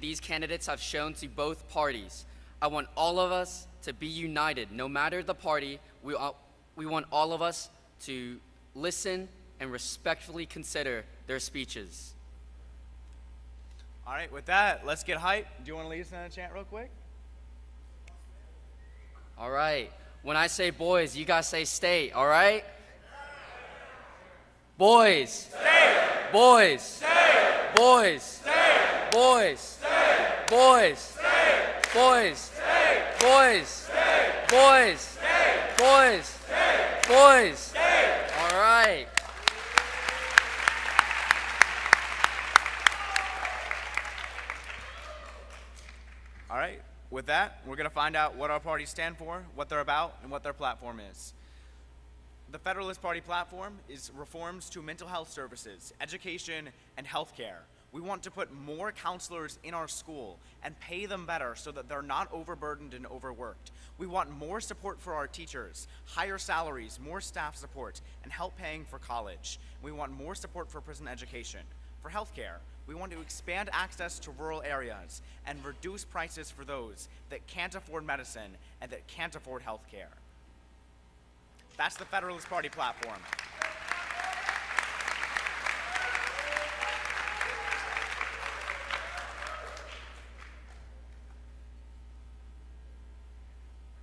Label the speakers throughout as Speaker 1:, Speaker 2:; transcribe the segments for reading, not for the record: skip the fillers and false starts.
Speaker 1: these candidates have shown to both parties. I want all of us to be united, no matter the party. We want all of us to listen and respectfully consider their speeches.
Speaker 2: All right, with that, let's get hype. Do you want to lead us in a chant real quick?
Speaker 1: All right. When I say boys, you guys say state, all right? Boys.
Speaker 3: State.
Speaker 1: Boys.
Speaker 3: State.
Speaker 1: Boys.
Speaker 3: State.
Speaker 1: Boys.
Speaker 3: State.
Speaker 1: Boys.
Speaker 3: State.
Speaker 1: Boys.
Speaker 3: State.
Speaker 1: Boys.
Speaker 3: State.
Speaker 1: Boys.
Speaker 3: State.
Speaker 1: Boys.
Speaker 3: State.
Speaker 1: Boys.
Speaker 3: State.
Speaker 1: All right.
Speaker 2: All right, with that, we're going to find out what our parties stand for, what they're about, and what their platform is. The Federalist Party platform is reforms to mental health services, education, and healthcare. We want to put more counselors in our school and pay them better so that they're not overburdened and overworked. We want more support for our teachers, higher salaries, more staff support, and help paying for college. We want more support for prison education. For healthcare, we want to expand access to rural areas and reduce prices for those that can't afford medicine and that can't afford healthcare. That's the Federalist Party platform.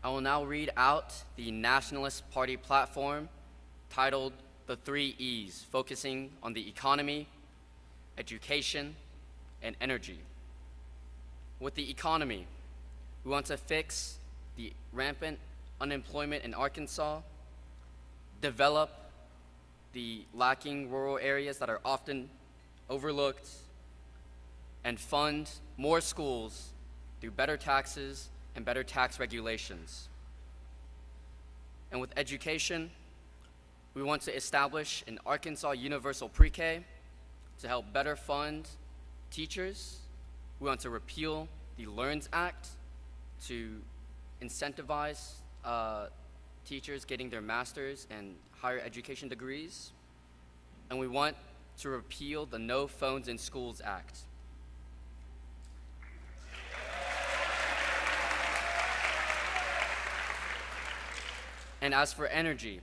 Speaker 1: I will now read out the Nationalist Party platform titled The Three E's, focusing on the economy, education, and energy. With the economy, we want to fix the rampant unemployment in Arkansas, develop the lacking rural areas that are often overlooked, and fund more schools through better taxes and better tax regulations. And with education, we want to establish an Arkansas Universal Pre-K to help better fund teachers. We want to repeal the LEARNS Act to incentivize teachers getting their master's and higher education degrees. And we want to repeal the No Phones in Schools Act. And as for energy,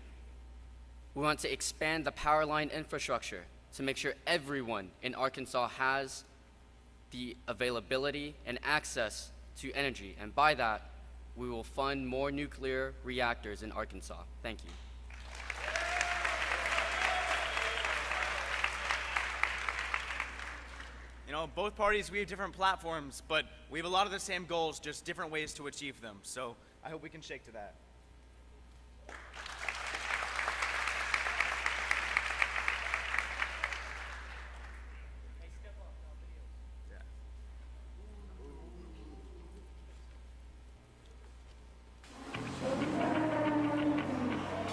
Speaker 1: we want to expand the power line infrastructure to make sure everyone in Arkansas has the availability and access to energy. And by that, we will fund more nuclear reactors in Arkansas. Thank you.
Speaker 2: You know, both parties, we have different platforms, but we have a lot of the same goals, just different ways to achieve them. So I hope we can shake to that.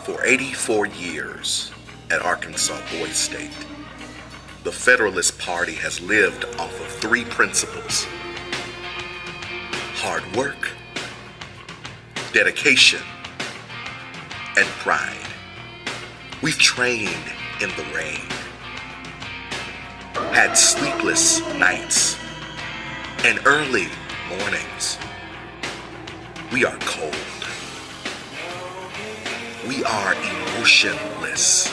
Speaker 4: For 84 years at Arkansas Boys State, the Federalist Party has lived off of three principles: hard work, dedication, and pride. We've trained in the rain, had sleepless nights, and early mornings. We are cold. We are emotionless.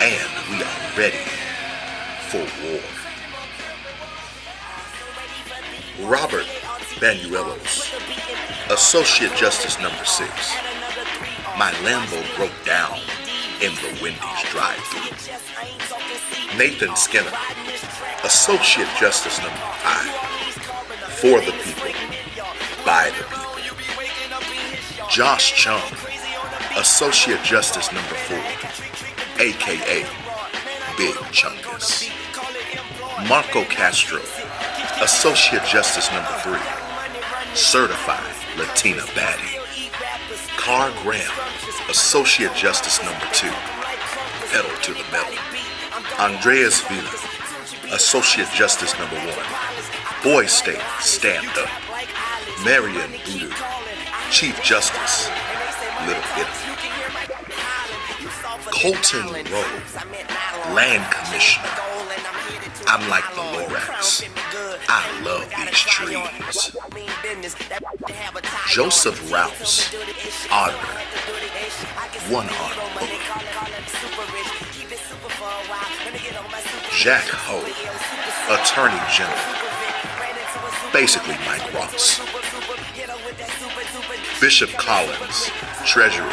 Speaker 4: And we are ready for war. Robert Banuelos, Associate Justice number 6. My Lambo broke down in the Wendy's drive-thru. Nathan Skinner, Associate Justice number 5. For the people, by the people. Josh Chung, Associate Justice number 4, aka Big Chungus. Marco Castro, Associate Justice number 3, Certified Latina Baddie. Carr Graham, Associate Justice number 2, Pedal to the Metal. Andreas Vila, Associate Justice number 1, Boys State, stand up. Marion Udu, Chief Justice, Little Italy. Colton Rowe, Land Commissioner. I'm like the Lorax. I love these trees. Joseph Rouse, Auditor, one-armed bully. Jack Ho, Attorney General. Basically Mike Ross. Bishop Collins, Treasurer.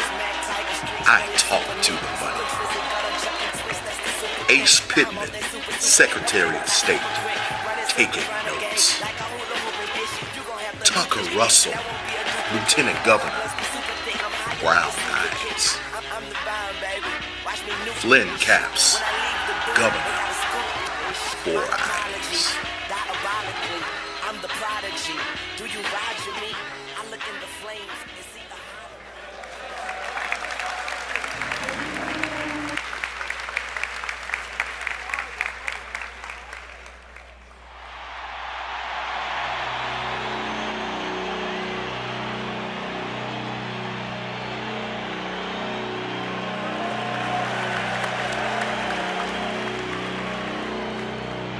Speaker 4: I talk to the money. Ace Pittman, Secretary of State, taking notes. Tucker Russell, Lieutenant Governor, brown eyes. Flynn Capps, Governor, 4 eyes.
Speaker 5: I'm the prodigy. Do you ride with me? I look in the flames and see the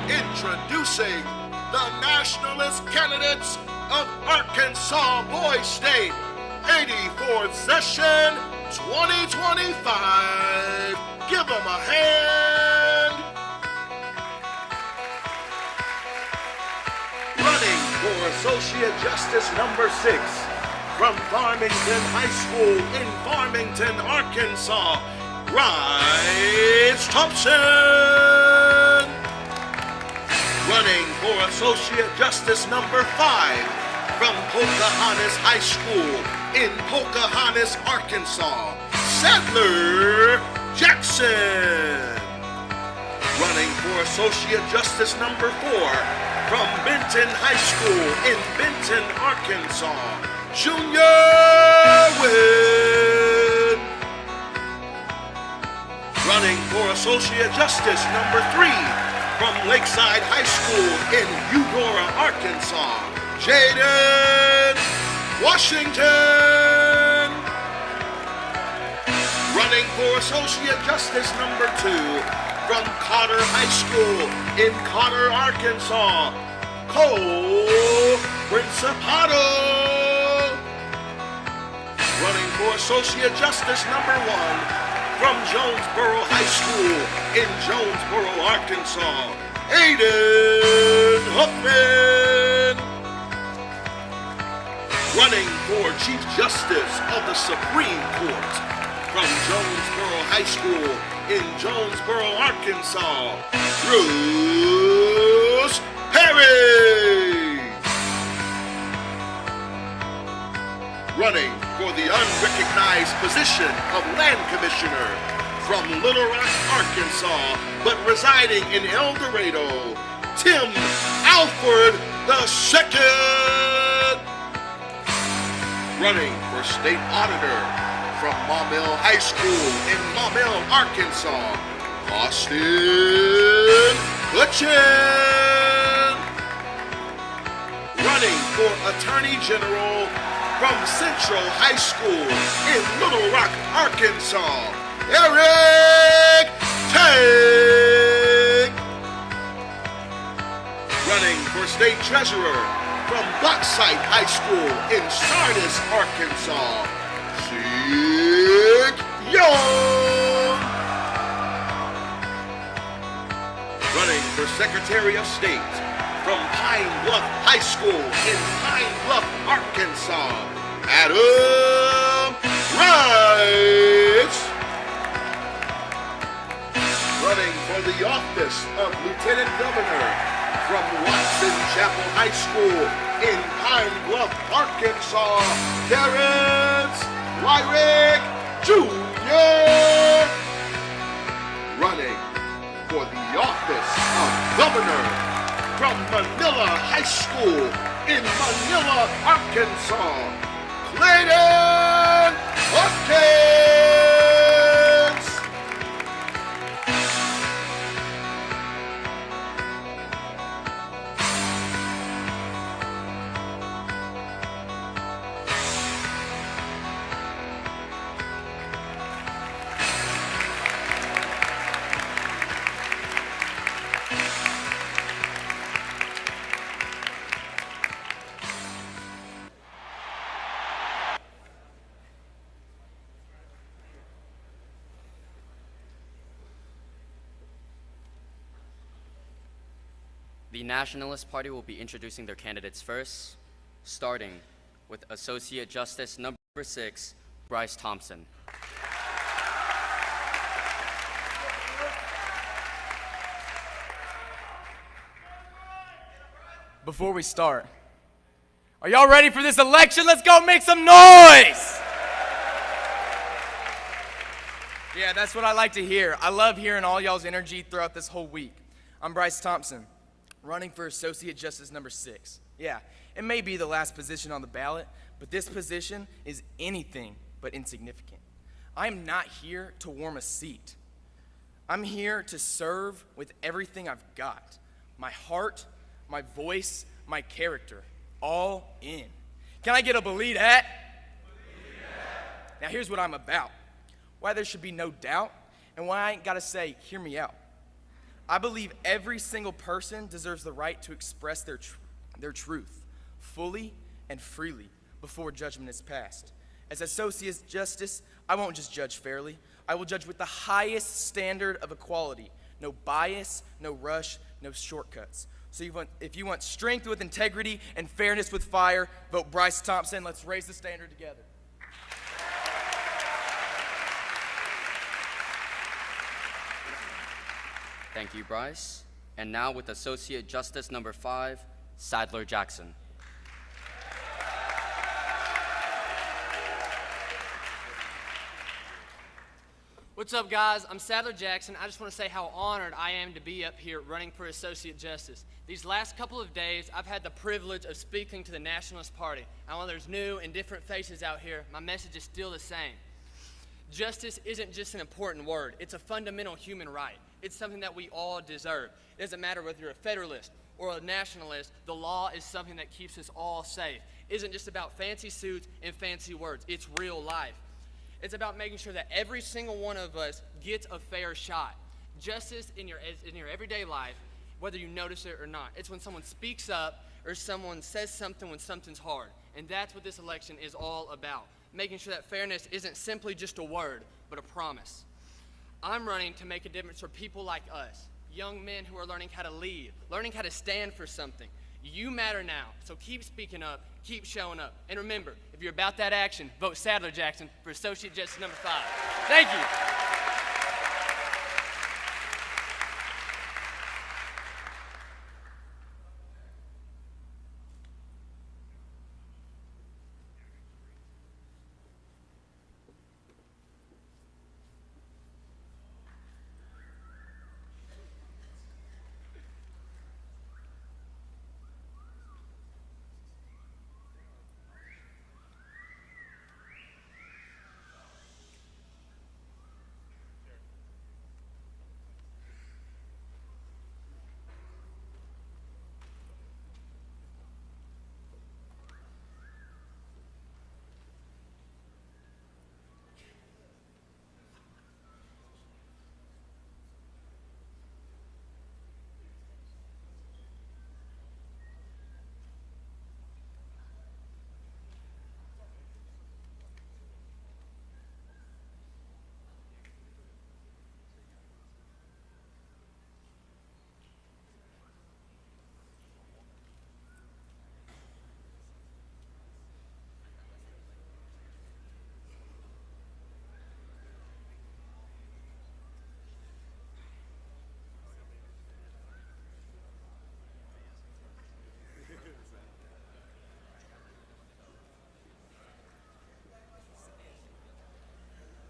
Speaker 6: Introducing the nationalist candidates of Arkansas Boys State, 84th session 2025. Give them a hand. Running for Associate Justice number 6 from Farmington High School in Farmington, Arkansas, Bryce Thompson. Running for Associate Justice number 5 from Pocahontas High School in Pocahontas, Arkansas, Sadler Jackson. Running for Associate Justice number 4 from Benton High School in Benton, Arkansas, Junior Wynn. Running for Associate Justice number 3 from Lakeside High School in Eudora, Arkansas, Jaden Washington. Running for Associate Justice number 2 from Cotter High School in Cotter, Arkansas, Cole Principato. Running for Associate Justice number 1 from Jonesboro High School in Jonesboro, Arkansas, Aiden Huffman. Running for Chief Justice of the Supreme Court from Jonesboro High School in Jonesboro, Arkansas, Bruce Perry. Running for the unrecognized position of Land Commissioner from Little Rock, Arkansas, but residing in El Dorado, Tim Alford II. Running for State Auditor from Maumelle High School in Maumelle, Arkansas, Austin Kutchin. Running for Attorney General from Central High School in Little Rock, Arkansas, Eric Tank. Running for State Treasurer from Bauxite High School in Sardis, Arkansas, Zeke Young. Running for Secretary of State from Pine Bluff High School in Pine Bluff, Arkansas, Adam Rice. Running for the office of Lieutenant Governor from Watson Chapel High School in Pine Bluff, Arkansas, Terrence Lyric Jr. Running for the office of Governor from Manila High School in Manila, Arkansas, Clayton Hopkins.
Speaker 1: The Nationalist Party will be introducing their candidates first, starting with Associate Justice number 6, Bryce Thompson.
Speaker 2: Before we start, are y'all ready for this election? Let's go make some noise! Yeah, that's what I like to hear. I love hearing all y'all's energy throughout this whole week. I'm Bryce Thompson, running for Associate Justice number 6. Yeah, it may be the last position on the ballot, but this position is anything but insignificant. I am not here to warm a seat. I'm here to serve with everything I've got. My heart, my voice, my character, all in. Can I get a believe that? Now here's what I'm about. Why there should be no doubt, and why I ain't gotta say, hear me out. I believe every single person deserves the right to express their truth fully and freely before judgment is passed. As Associate Justice, I won't just judge fairly. I will judge with the highest standard of equality. No bias, no rush, no shortcuts. So if you want strength with integrity and fairness with fire, vote Bryce Thompson. Let's raise the standard together.
Speaker 1: Thank you, Bryce. And now with Associate Justice number 5, Sadler Jackson.
Speaker 7: What's up, guys? I'm Sadler Jackson. I just want to say how honored I am to be up here running for Associate Justice. These last couple of days, I've had the privilege of speaking to the Nationalist Party. And while there's new and different faces out here, my message is still the same. Justice isn't just an important word. It's a fundamental human right. It's something that we all deserve. It doesn't matter whether you're a Federalist or a Nationalist, the law is something that keeps us all safe. It isn't just about fancy suits and fancy words. It's real life. It's about making sure that every single one of us gets a fair shot. Justice in your everyday life, whether you notice it or not. It's when someone speaks up or someone says something when something's hard. And that's what this election is all about. Making sure that fairness isn't simply just a word, but a promise. I'm running to make a difference for people like us, young men who are learning how to lead, learning how to stand for something. You matter now, so keep speaking up, keep showing up. And remember, if you're about that action, vote Sadler Jackson for Associate Justice number 5. Thank you.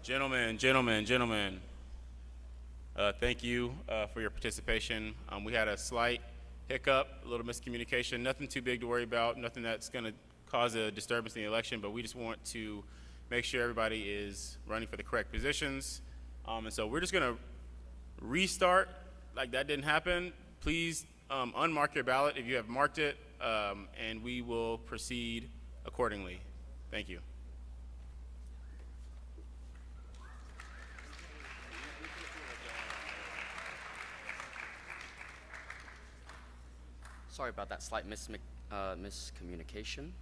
Speaker 8: Gentlemen, thank you for your participation. We had a slight hiccup, a little miscommunication, nothing too big to worry about, nothing that's going to cause a disturbance in the election, but we just want to make sure everybody is running for the correct positions. And so we're just going to restart like that didn't happen. Please unmark your ballot if you have marked it, and we will proceed accordingly. Thank you.
Speaker 1: Sorry about that slight miscommunication.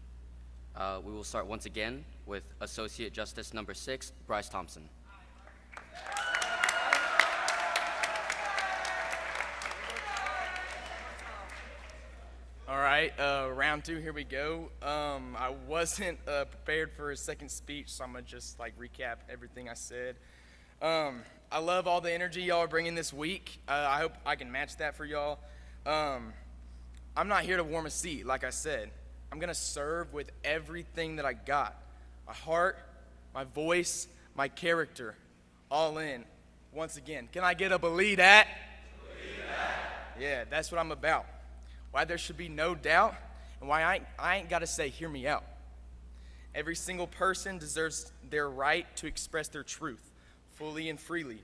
Speaker 1: We will start once again with Associate Justice number 6, Bryce Thompson.
Speaker 9: right, round two, here we go. I wasn't prepared for a second speech, so I'm gonna just like recap everything I said. I love all the energy y'all are bringing this week. I hope I can match that for y'all. I'm not here to warm a seat, like I said. I'm gonna serve with everything that I got. My heart, my voice, my character, all in. Once again, can I get a believe that? Believe that. Yeah, that's what I'm about. Why there should be no doubt, and why I ain't gotta say, hear me out. Every single person deserves their right to express their truth, fully and freely,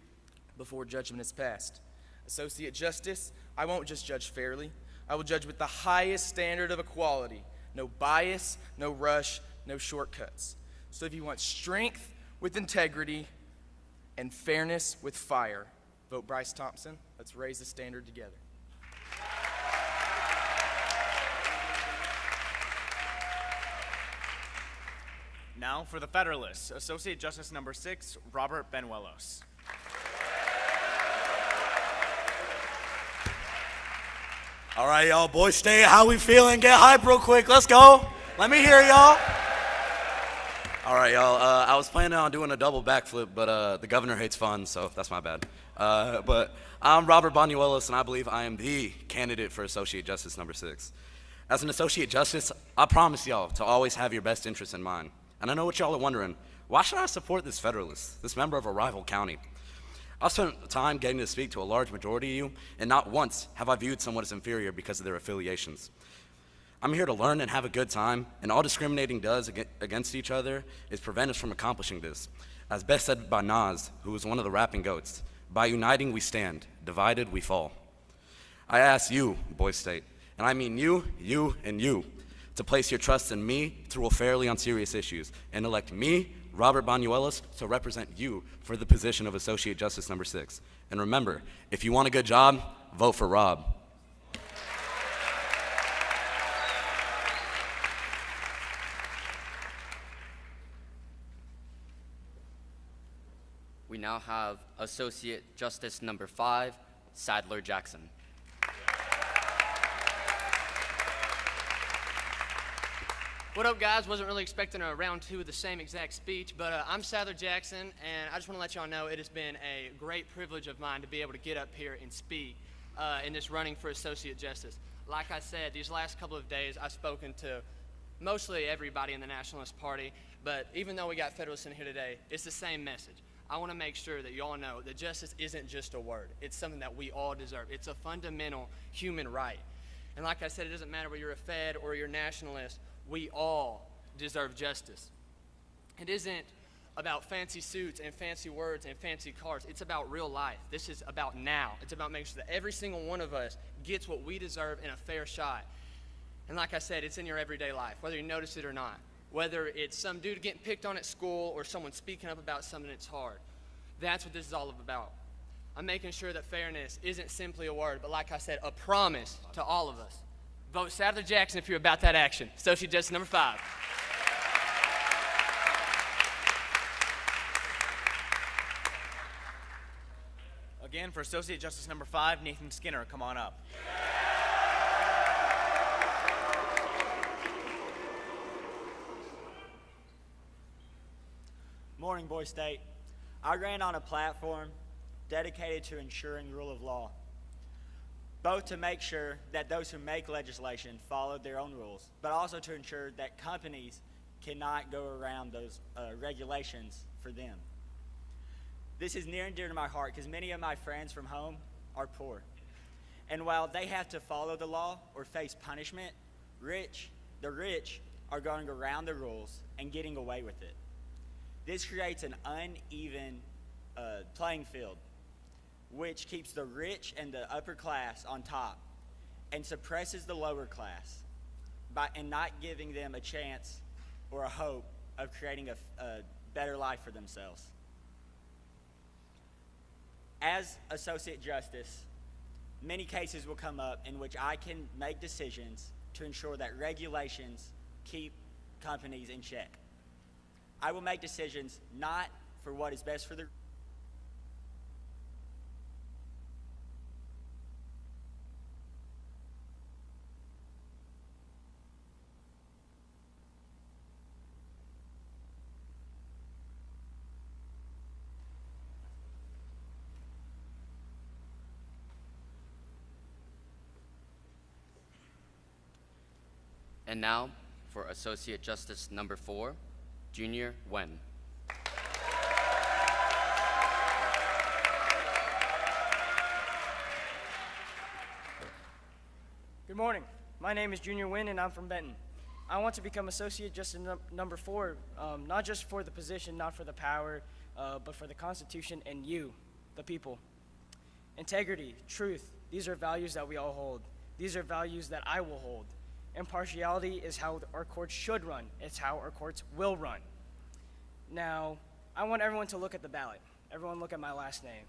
Speaker 9: before judgment is passed. Associate Justice, I won't just judge fairly. I will judge with the highest standard of equality. No bias, no rush, no shortcuts. So if you want strength with integrity and fairness with fire, vote Bryce Thompson. Let's raise the standard together.
Speaker 2: Now for the Federalists, Associate Justice number 6, Robert Benuelos.
Speaker 10: All right, y'all, Boys State, how we feeling? Get hype real quick. Let's go. Let me hear y'all. All right, y'all. I was planning on doing a double backflip, but the governor hates fun, so that's my bad. But I'm Robert Benuelos, and I believe I am the candidate for Associate Justice number 6. As an Associate Justice, I promise y'all to always have your best interests in mind. And I know what y'all are wondering, why should I support this Federalist, this member of a rival county? I've spent time getting to speak to a large majority of you, and not once have I viewed someone as inferior because of their affiliations. I'm here to learn and have a good time, and all discriminating does against each other is prevent us from accomplishing this. As best said by Nas, who was one of the rapping goats, by uniting we stand, divided we fall. I ask you, Boys State, and I mean you, and you, to place your trust in me to rule fairly on serious issues, and elect me, Robert Benuelos, to represent you for the position of Associate Justice number 6. And remember, if you want a good job, vote for Rob.
Speaker 1: We now have Associate Justice number 5, Sadler Jackson.
Speaker 7: What up, guys? Wasn't really expecting a round two of the same exact speech, but I'm Sadler Jackson, and I just want to let y'all know it has been a great privilege of mine to be able to get up here and speak in this running for Associate Justice. Like I said, these last couple of days I've spoken to mostly everybody in the Nationalist Party, but even though we got Federalists in here today, it's the same message. I want to make sure that y'all know that justice isn't just a word. It's something that we all deserve. It's a fundamental human right. And like I said, it doesn't matter whether you're a Fed or you're a nationalist, we all deserve justice. It isn't about fancy suits and fancy words and fancy cars. It's about real life. This is about now. It's about making sure that every single one of us gets what we deserve in a fair shot. And like I said, it's in your everyday life, whether you notice it or not. Whether it's some dude getting picked on at school or someone speaking up about something that's hard. That's what this is all about. I'm making sure that fairness isn't simply a word, but like I said, a promise to all of us. Vote Sadler Jackson if you're about that action. Associate Justice number 5.
Speaker 2: Again, for Associate Justice number 5, Nathan Skinner, come on up.
Speaker 11: Morning, Boys State. I ran on a platform dedicated to ensuring rule of law, both to make sure that those who make legislation follow their own rules, but also to ensure that companies cannot go around those regulations for them. This is near and dear to my heart because many of my friends from home are poor. And while they have to follow the law or face punishment, the rich are going around the rules and getting away with it. This creates an uneven playing field, which keeps the rich and the upper class on top and suppresses the lower class and not giving them a chance or a hope of creating a better life for themselves. As Associate Justice, many cases will come up in which I can make decisions to ensure that regulations keep companies in check. I will make decisions not for what is best for the
Speaker 1: And now for Associate Justice number 4, Junior Wen.
Speaker 12: Good morning. My name is Junior Wen, and I'm from Benton. I want to become Associate Justice number 4, not just for the position, not for the power, but for the Constitution and you, the people. Integrity, truth, these are values that we all hold. These are values that I will hold. Impartiality is how our courts should run. It's how our courts will run. Now, I want everyone to look at the ballot. Everyone look at my last name.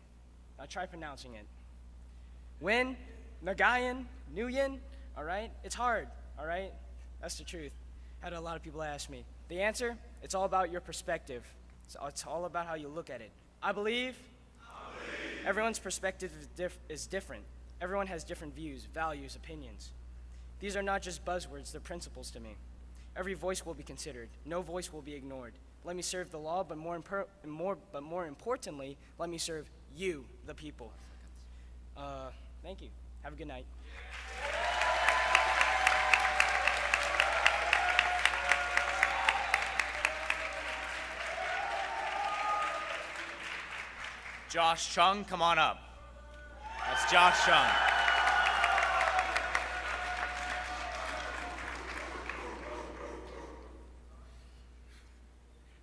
Speaker 12: Now try pronouncing it. Wen, Nagayan, Nguyen, all right? It's hard, all right? That's the truth. Had a lot of people ask me. The answer, it's all about your perspective. It's all about how you look at it. I believe everyone's perspective is different. Everyone has different views, values, opinions. These are not just buzzwords, they're principles to me. Every voice will be considered. No voice will be ignored. Let me serve the law, but more importantly, let me serve you, the people. Thank you. Have a good night.
Speaker 2: Josh Chung, come on up. That's Josh Chung.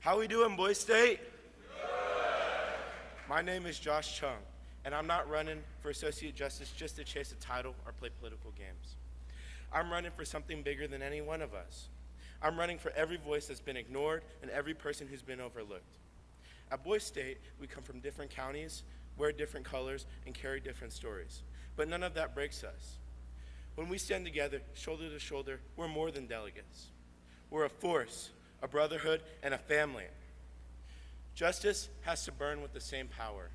Speaker 13: How we doing, Boy State? My name is Josh Chung, and I'm not running for Associate Justice just to chase a title or play political games. I'm running for something bigger than any one of us. I'm running for every voice that's been ignored and every person who's been overlooked. At Boy State, we come from different counties, wear different colors, and carry different stories. But none of that breaks us. When we stand together, shoulder to shoulder, we're more than delegates. We're a force, a brotherhood, and a family. Justice has to burn with the same power.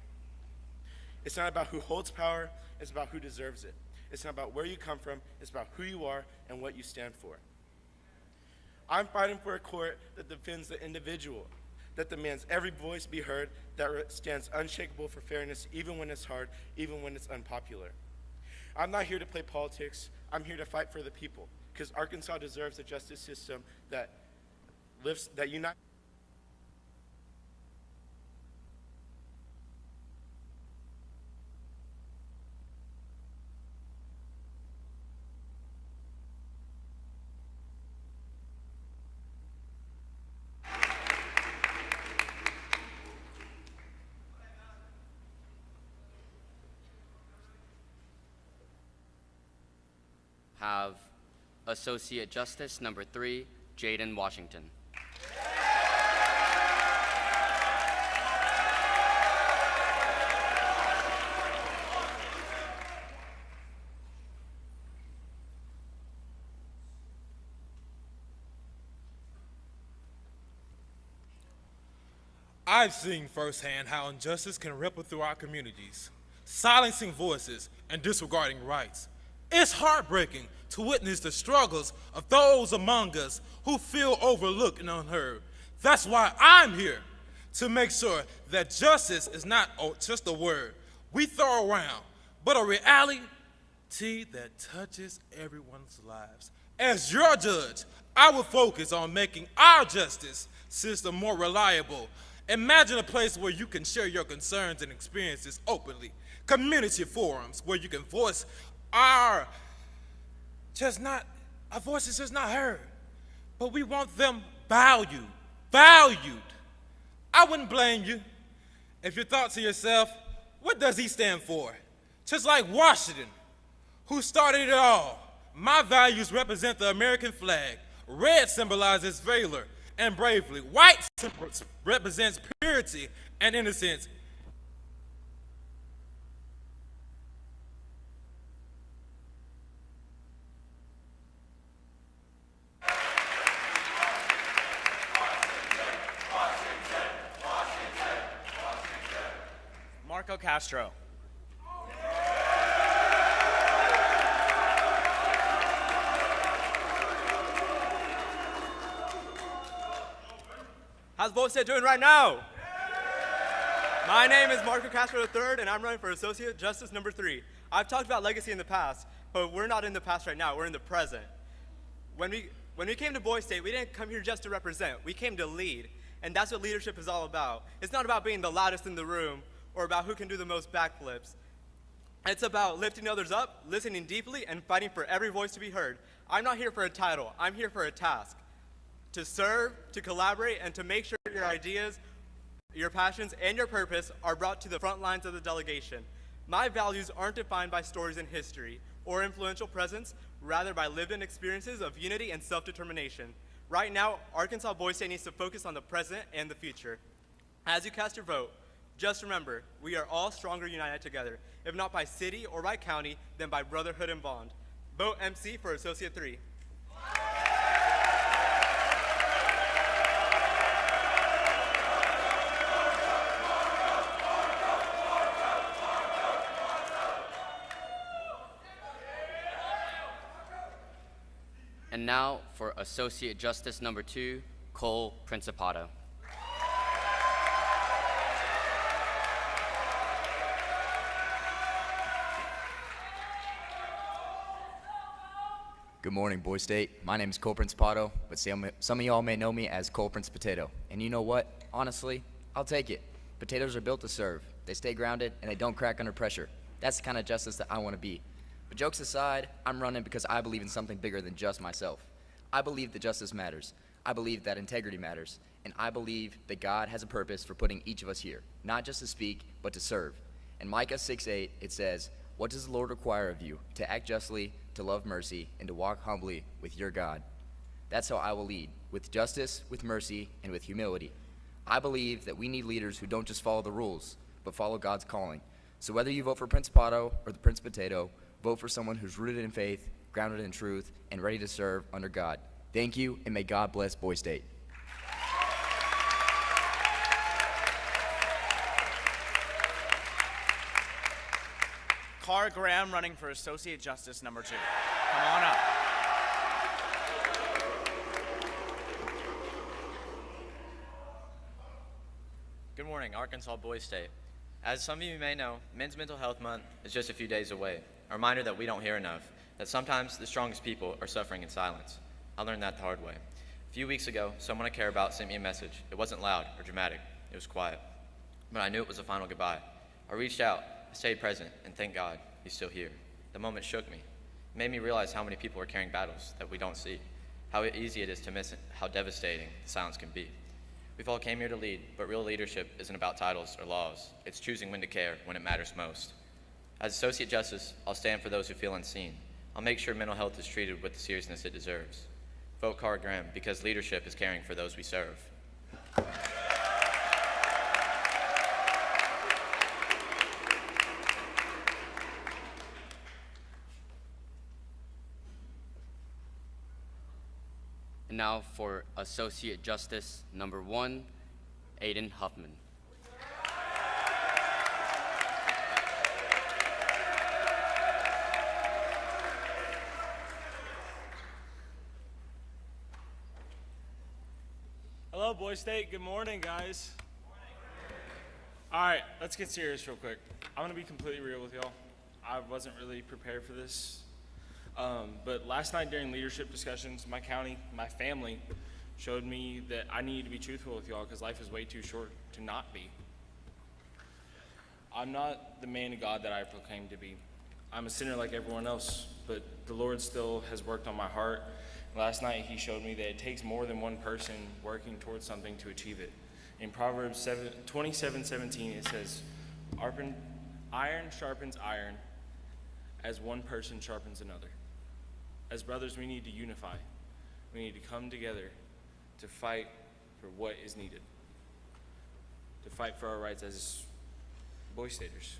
Speaker 13: It's not about who holds power, it's about who deserves it. It's not about where you come from, it's about who you are and what you stand for. I'm fighting for a court that defends the individual, that demands every voice be heard, that stands unshakable for fairness even when it's hard, even when it's unpopular. I'm not here to play politics, I'm here to fight for the people, because Arkansas deserves a justice system that unites.
Speaker 1: Have Associate Justice number 3, Jaden Washington.
Speaker 14: I've seen firsthand how injustice can ripple through our communities, silencing voices and disregarding rights. It's heartbreaking to witness the struggles of those among us who feel overlooked and unheard. That's why I'm here, to make sure that justice is not just a word we throw around, but a reality that touches everyone's lives. As your judge, I will focus on making our justice system more reliable. Imagine a place where you can share your concerns and experiences openly, community forums where you can voice our voices just not heard, but we want them valued. I wouldn't blame you if you thought to yourself, what does he stand for? Just like Washington, who started it all. My values represent the American flag. Red symbolizes valor and bravery. White represents purity and innocence.
Speaker 2: Marco Castro.
Speaker 15: How's Boy State doing right now? My name is Marco Castro III, and I'm running for Associate Justice number 3. I've talked about legacy in the past, but we're not in the past right now, we're in the present. When we came to Boys State, we didn't come here just to represent. We came to lead, and that's what leadership is all about. It's not about being the loudest in the room or about who can do the most backflips. It's about lifting others up, listening deeply, and fighting for every voice to be heard. I'm not here for a title. I'm here for a task. To serve, to collaborate, and to make sure your ideas, your passions, and your purpose are brought to the front lines of the delegation. My values aren't defined by stories in history or influential presence, rather by lived-in experiences of unity and self-determination. Right now, Arkansas Boys State needs to focus on the present and the future. As you cast your vote, just remember, we are all stronger united together, if not by city or by county, then by brotherhood and bond. Vote MC for Associate 3.
Speaker 1: And now for Associate Justice number 2, Cole Principato.
Speaker 16: Good morning, Boys State. My name is Cole Principato, but some of y'all may know me as Cole Prince Potato. And you know what? Honestly, I'll take it. Potatoes are built to serve. They stay grounded, and they don't crack under pressure. That's the kind of justice that I want to be. But jokes aside, I'm running because I believe in something bigger than just myself. I believe that justice matters. I believe that integrity matters. And I believe that God has a purpose for putting each of us here, not just to speak, but to serve. In Micah 6:8, it says, "What does the Lord require of you? To act justly, to love mercy, and to walk humbly with your God." That's how I will lead, with justice, with mercy, and with humility. I believe that we need leaders who don't just follow the rules, but follow God's calling. So whether you vote for Principato or the Prince Potato, vote for someone who's rooted in faith, grounded in truth, and ready to serve under God. Thank you, and may God bless Boys State.
Speaker 2: Cara Graham running for Associate Justice number 2. Come on up.
Speaker 17: Good morning, Arkansas Boys State. As some of you may know, Men's Mental Health Month is just a few days away. A reminder that we don't hear enough, that sometimes the strongest people are suffering in silence. I learned that the hard way. A few weeks ago, someone I care about sent me a message. It wasn't loud or dramatic, it was quiet. But I knew it was a final goodbye. I reached out, I stayed present, and thank God, he's still here. The moment shook me. It made me realize how many people are carrying battles that we don't see, how easy it is to miss it, how devastating the silence can be. We've all came here to lead, but real leadership isn't about titles or laws. It's choosing when to care when it matters most. As Associate Justice, I'll stand for those who feel unseen. I'll make sure mental health is treated with the seriousness it deserves. Vote Cara Graham because leadership is caring for those we serve.
Speaker 1: And now for Associate Justice number 1, Aiden Huffman.
Speaker 18: Hello, Boys State. Good morning, guys. All right, let's get serious real quick. I'm gonna be completely real with y'all. I wasn't really prepared for this. But last night during leadership discussions, my county, my family, showed me that I need to be truthful with y'all because life is way too short to not be. I'm not the man of God that I proclaim to be. I'm a sinner like everyone else, but the Lord still has worked on my heart. Last night he showed me that it takes more than one person working towards something to achieve it. In Proverbs 27:17 it says, iron sharpens iron as one person sharpens another. As brothers, we need to unify. We need to come together to fight for what is needed, to fight for our rights as Boys Staters.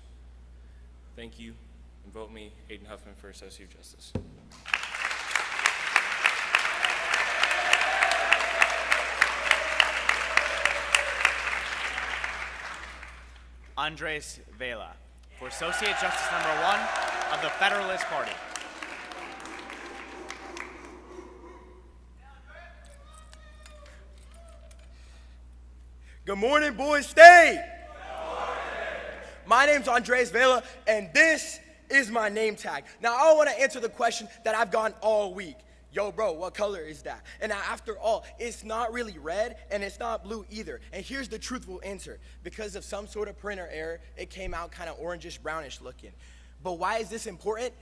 Speaker 18: Thank you, and vote me, Aiden Huffman, for Associate Justice.
Speaker 2: Andres Vela for Associate Justice number 1 of the Federalist Party.
Speaker 9: Good morning, Boys State. My name's Andres Vela, and this is my name tag. Now, I want to answer the question that I've gotten all week. yo, bro, what color is that? And after all, it's not really red and it's not blue either. And here's the truthful answer. Because of some sort of printer error, it came out kind of orangish, brownish looking. But why is this important?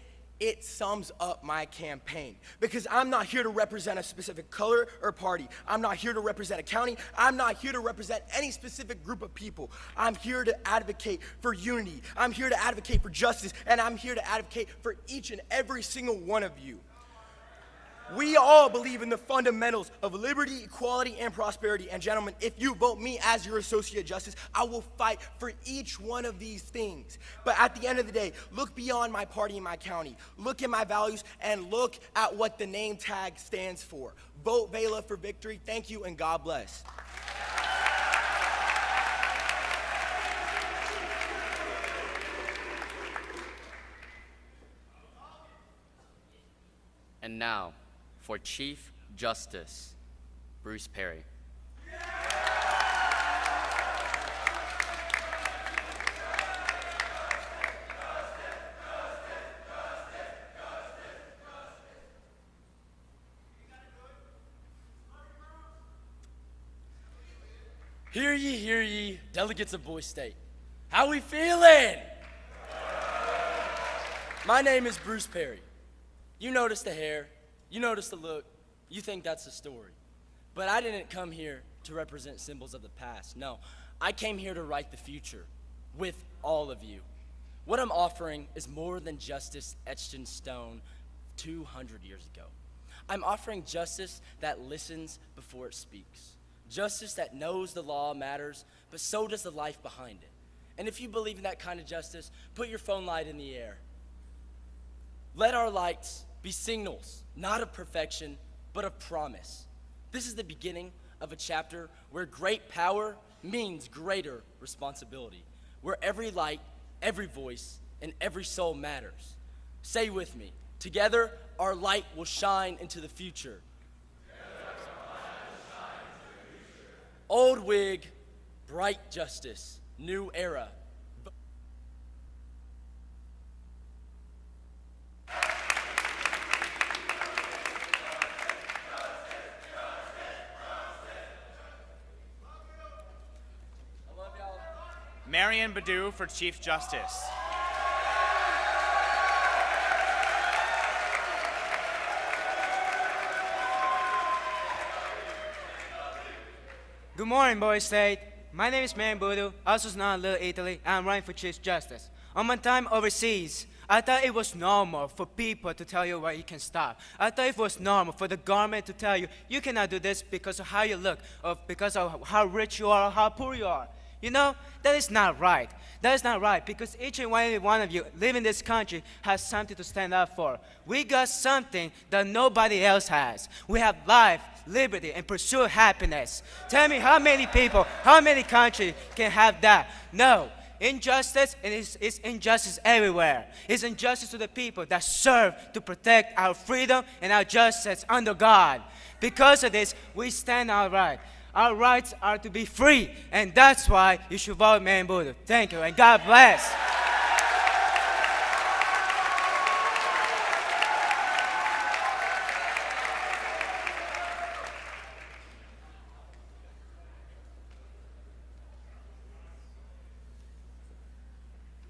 Speaker 9: It sums up my campaign. Because I'm not here to represent a specific color or party. I'm not here to represent a county. I'm not here to represent any specific group of people. I'm here to advocate for unity. I'm here to advocate for justice. And I'm here to advocate for each and every single one of you. We all believe in the fundamentals of liberty, equality, and prosperity. And gentlemen, if you vote me as your Associate Justice, I will fight for each one of these things. But at the end of the day, look beyond my party and my county. Look at my values and look at what the name tag stands for. Vote Vela for victory. Thank you and God bless.
Speaker 1: And now, for Chief Justice Bruce Perry.
Speaker 19: Hear ye, delegates of Boys State. How we feeling? My name is Bruce Perry. You notice the hair, you notice the look, you think that's the story. But I didn't come here to represent symbols of the past. No, I came here to write the future with all of you. What I'm offering is more than justice etched in stone 200 years ago. I'm offering justice that listens before it speaks. Justice that knows the law matters, but so does the life behind it. And if you believe in that kind of justice, put your phone light in the air. Let our lights be signals, not of perfection, but of promise. This is the beginning of a chapter where great power means greater responsibility, where every light, every voice, and every soul matters. Say with me, together our light will shine into the future. Old wig, bright justice, new era.
Speaker 2: Marion Badu for Chief Justice.
Speaker 20: Good morning, Boys State. My name is Marion Badu, also known as Little Italy, and I'm running for Chief Justice. On my time overseas, I thought it was normal for people to tell you where you can stop. I thought it was normal for the government to tell you, you cannot do this because of how you look, or because of how rich you are, or how poor you are. You know, that is not right. That is not right, because each and every one of you living in this country has something to stand up for. We got something that nobody else has. We have life, liberty, and pursue happiness. Tell me how many people, how many countries can have that? No. Injustice, and it's injustice everywhere. It's injustice to the people that serve to protect our freedom and our justice under God. Because of this, we stand our right. Our rights are to be free, and that's why you should vote Marion Badu. Thank you, and God bless.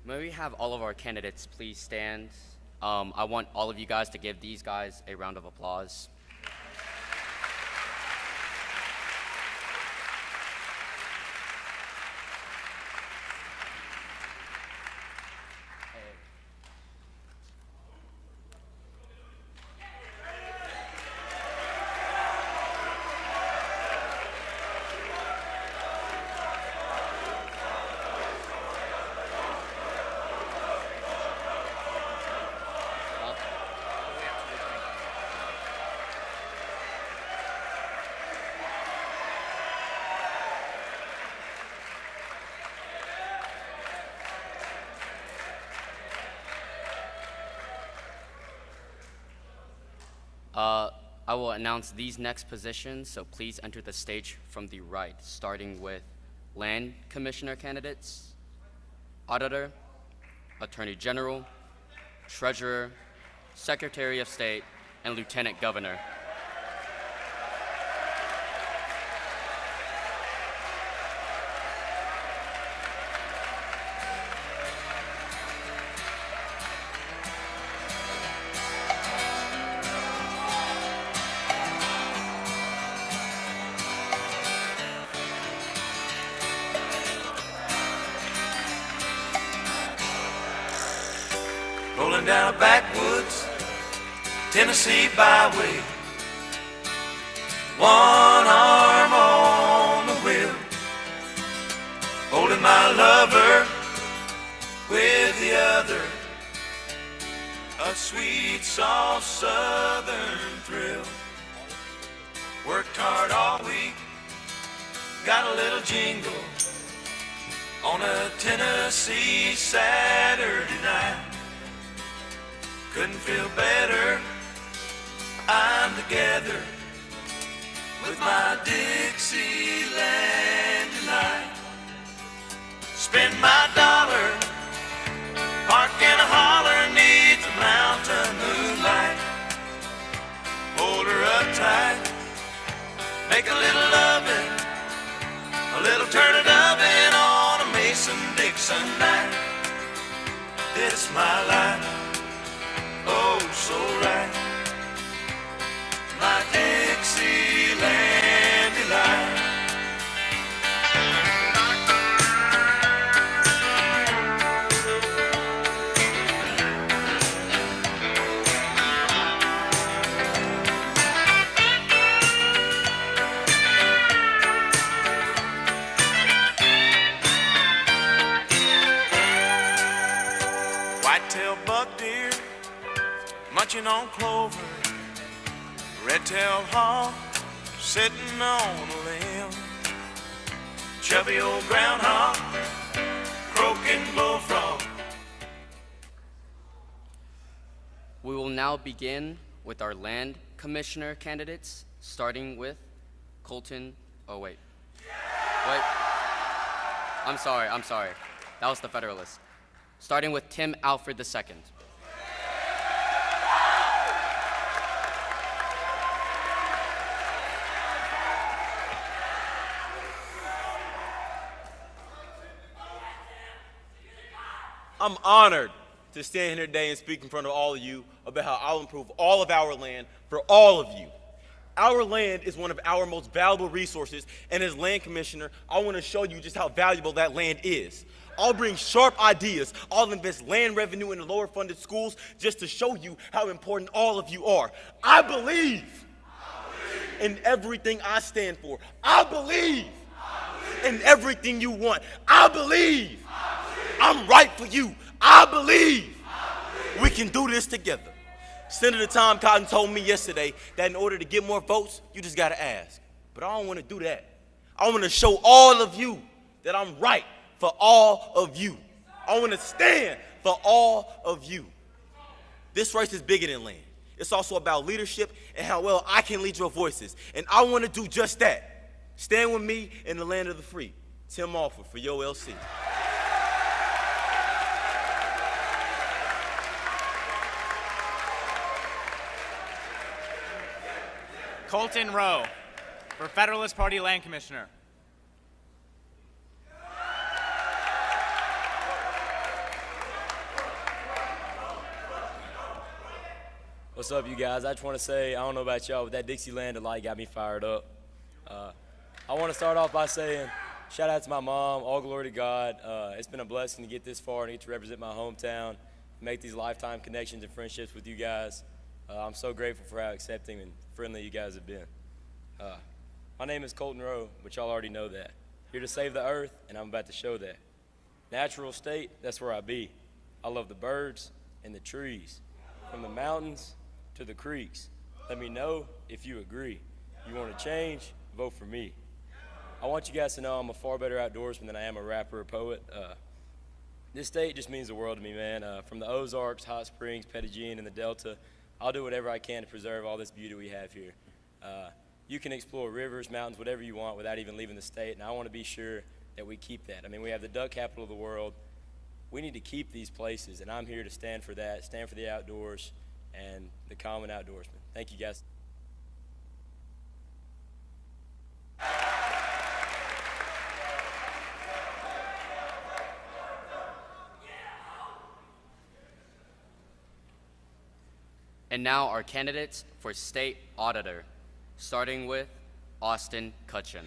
Speaker 1: May we have all of our candidates please stand? I want all of you guys to give these guys a round of applause. I will announce these next positions, so please enter the stage from the right, starting with Land Commissioner candidates, Auditor, Attorney General, Treasurer, Secretary of State, and Lieutenant Governor.
Speaker 21: Rolling down a backwoods Tennessee byway, one arm on the wheel, holding my lover with the other, a sweet, soft southern thrill. Worked hard all week, got a little jingle on a Tennessee Saturday night. Couldn't feel better, I'm together with my Dixieland delight. Spend my dollar, park in a holler neath the mountain moonlight. Hold her up tight, make a little loving, a little turning oven on a Mason-Dixon night. This my life, oh so right, my Dixieland delight. Whitetail buck deer munching on clover, red-tailed hawk sitting on a limb, chubby old groundhog croaking bullfrog.
Speaker 1: We will now begin with our land commissioner candidates, starting with Colton. Oh, wait. Wait. I'm sorry. That was the Federalist. Starting with Tim Alfred II.
Speaker 22: I'm honored to stand here today and speak in front of all of you about how I'll improve all of our land for all of you. Our land is one of our most valuable resources, and as land commissioner, I want to show you just how valuable that land is. I'll bring sharp ideas. I'll invest land revenue in the lower funded schools just to show you how important all of you are. I believe in everything I stand for. I believe in everything you want. I believe I'm right for you. I believe we can do this together. Senator Tom Cotton told me yesterday that in order to get more votes, you just gotta ask. But I don't wanna do that. I wanna show all of you that I'm right for all of you. I wanna stand for all of you. This race is bigger than land. It's also about leadership and how well I can lead your voices. And I wanna do just that. Stand with me in the land of the free. Tim Alford for Yo LC.
Speaker 2: Colton Rowe for Federalist Party Land Commissioner.
Speaker 23: What's up, you guys? I just want to say, I don't know about y'all, but that Dixieland delight got me fired up. I want to start off by saying, shout out to my mom, all glory to God. It's been a blessing to get this far and get to represent my hometown, make these lifetime connections and friendships with you guys. I'm so grateful for how accepting and friendly you guys have been. My name is Colton Rowe, but y'all already know that. Here to save the earth, and I'm about to show that. Natural state, that's where I be. I love the birds and the trees, from the mountains to the creeks. Let me know if you agree. You want to change? Vote for me. I want you guys to know I'm a far better outdoorsman than I am a rapper or poet. This state just means the world to me, man. From the Ozarks, Hot Springs, Pettigene, and the Delta, I'll do whatever I can to preserve all this beauty we have here. You can explore rivers, mountains, whatever you want without even leaving the state, and I want to be sure that we keep that. I mean, we have the duck capital of the world. We need to keep these places, and I'm here to stand for that, stand for the outdoors and the common outdoorsman. Thank you, guys.
Speaker 1: And now our candidates for state auditor, starting with Austin Cutchin.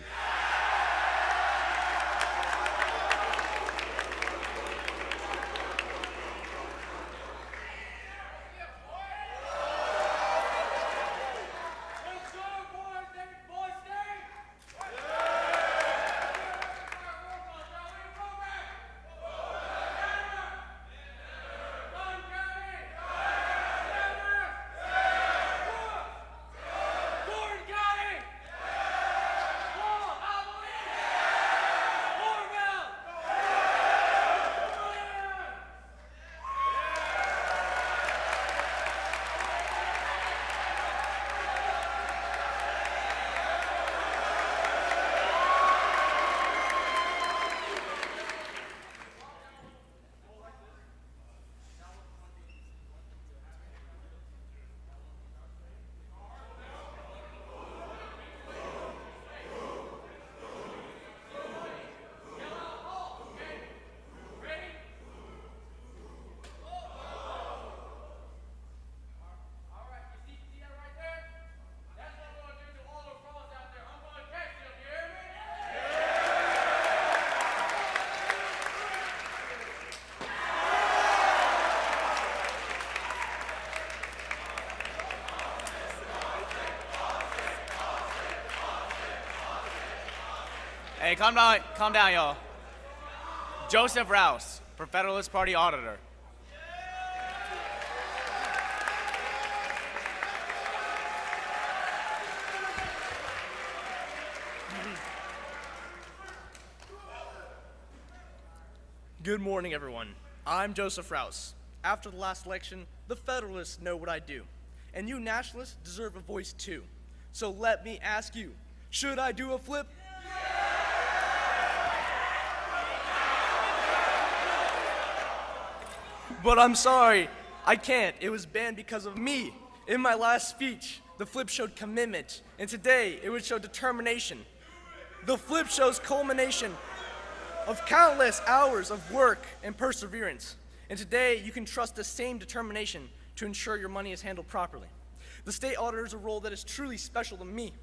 Speaker 2: Hey, calm down, y'all. Joseph Rouse for Federalist Party Auditor.
Speaker 3: Good morning, everyone. I'm Joseph Rouse. After the last election, the Federalists know what I do, and you Nationalists deserve a voice too. So let me ask you, should I do a flip? But I'm sorry, I can't. It was banned because of me. In my last speech, the flip showed commitment, and today it would show determination. The flip shows culmination of countless hours of work and perseverance. And today you can trust the same determination to ensure your money is handled properly. The state auditor is a role that is truly special to me.